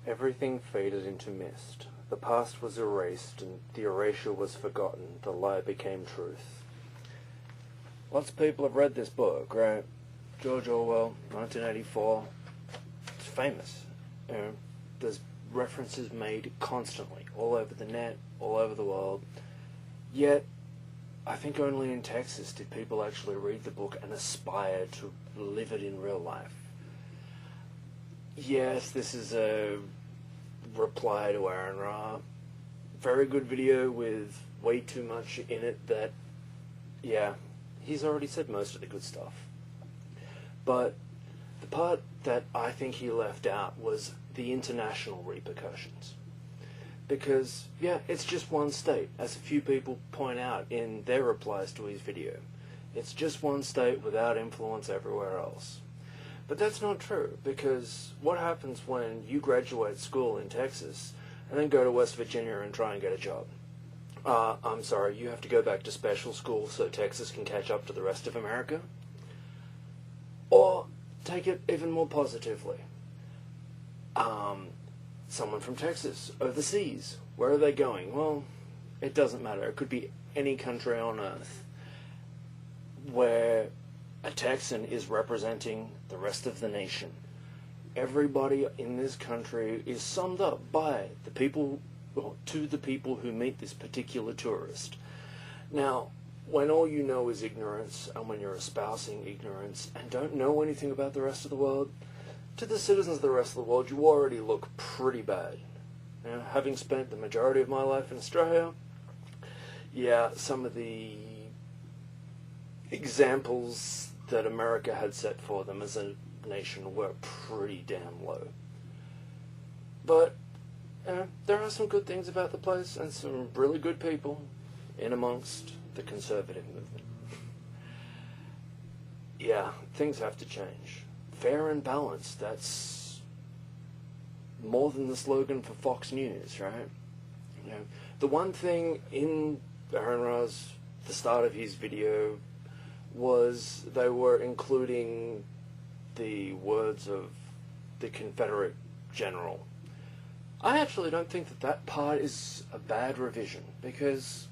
Everything faded into mist. The past was erased, and the erasure was forgotten. The lie became truth. Lots of people have read this book, right? George Orwell, 1984. It's famous. You know, there's references made constantly, all over the net, all over the world. Yet, I think only in Texas did people actually read the book and aspire to live it in real life. Yes, this is a reply to AronRa. Very good video with way too much in it that, yeah, he's already said most of the good stuff. But the part that I think he left out was the international repercussions. Because, yeah, it's just one state, as a few people point out in their replies to his video. It's just one state without influence everywhere else. But that's not true, because what happens when you graduate school in Texas and then go to West Virginia and try and get a job? I'm sorry, you have to go back to special school so Texas can catch up to the rest of America? Or, take it even more positively, someone from Texas, overseas, where are they going? Well, it doesn't matter. It could be any country on earth where a Texan is representing the rest of the nation. Everybody in this country is summed up by the people, well, to the people who meet this particular tourist. Now, when all you know is ignorance, and when you're espousing ignorance, and don't know anything about the rest of the world, to the citizens of the rest of the world, you already look pretty bad. Now, having spent the majority of my life in Australia, yeah, some of the examples that America had set for them as a nation were pretty damn low. But there are some good things about the place, and some really good people in amongst the conservative movement. Yeah, things have to change. Fair and balanced, that's more than the slogan for Fox News, right? You know, the one thing in AronRa's, the start of his video, was they were including the words of the Confederate general. I actually don't think that that part is a bad revision, because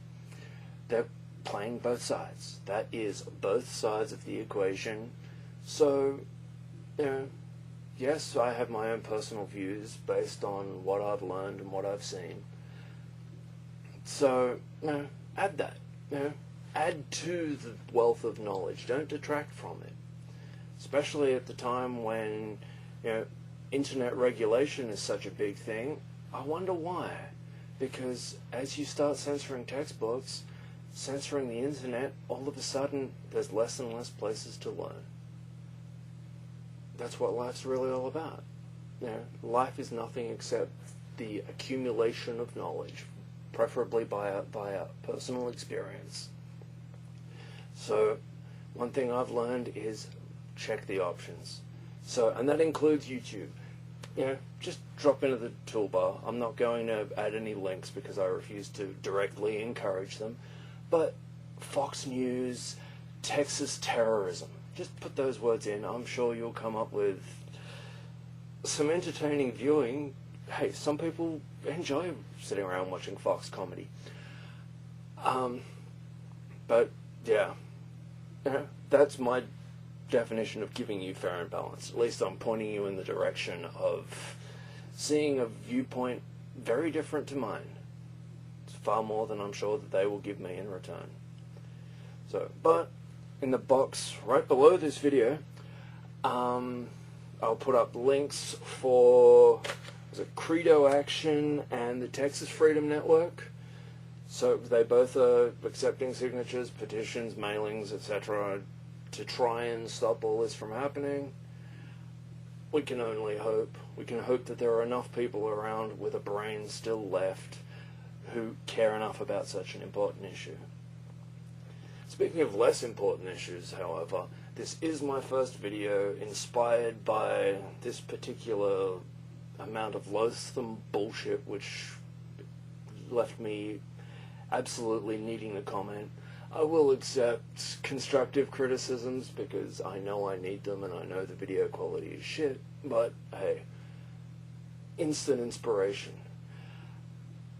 they're playing both sides. That is both sides of the equation. So, you know, yes, I have my own personal views based on what I've learned and what I've seen. So, you know, add that. You know, add to the wealth of knowledge. Don't detract from it. Especially at the time when, you know, internet regulation is such a big thing. I wonder why. Because as you start censoring textbooks, censoring the internet, all of a sudden there's less and less places to learn. That's what life's really all about. You know, life is nothing except the accumulation of knowledge, preferably by a personal experience. So, one thing I've learned is check the options. So, and that includes YouTube. You know, just drop into the toolbar. I'm not going to add any links because I refuse to directly encourage them. But Fox News, Texas terrorism, just put those words in. I'm sure you'll come up with some entertaining viewing. Hey, some people enjoy sitting around watching Fox comedy. But yeah, you know, that's my definition of giving you fair and balanced. At least I'm pointing you in the direction of seeing a viewpoint very different to mine. It's far more than I'm sure that they will give me in return. So, but in the box right below this video, I'll put up links for CredoAction and the Texas Freedom Network. So they both are accepting signatures, petitions, mailings, etc. to try and stop all this from happening. We can only hope. We can hope that there are enough people around with a brain still left who care enough about such an important issue. Speaking of less important issues, however, this is my first video inspired by this particular amount of loathsome bullshit which left me absolutely needing to comment. I will accept constructive criticisms because I know I need them and I know the video quality is shit, but hey, instant inspiration.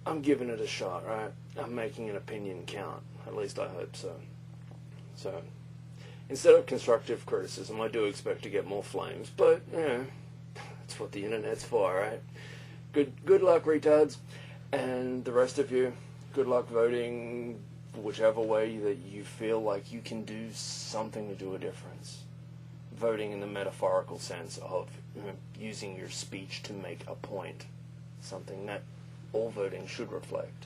I'm giving it a shot, right? I'm making an opinion count. At least I hope so. So, instead of constructive criticism, I do expect to get more flames, but, that's what the internet's for, right? Good luck, retards, and the rest of you, good luck voting whichever way that you feel like you can do something to do a difference. Voting in the metaphorical sense of using your speech to make a point, something that all voting should reflect.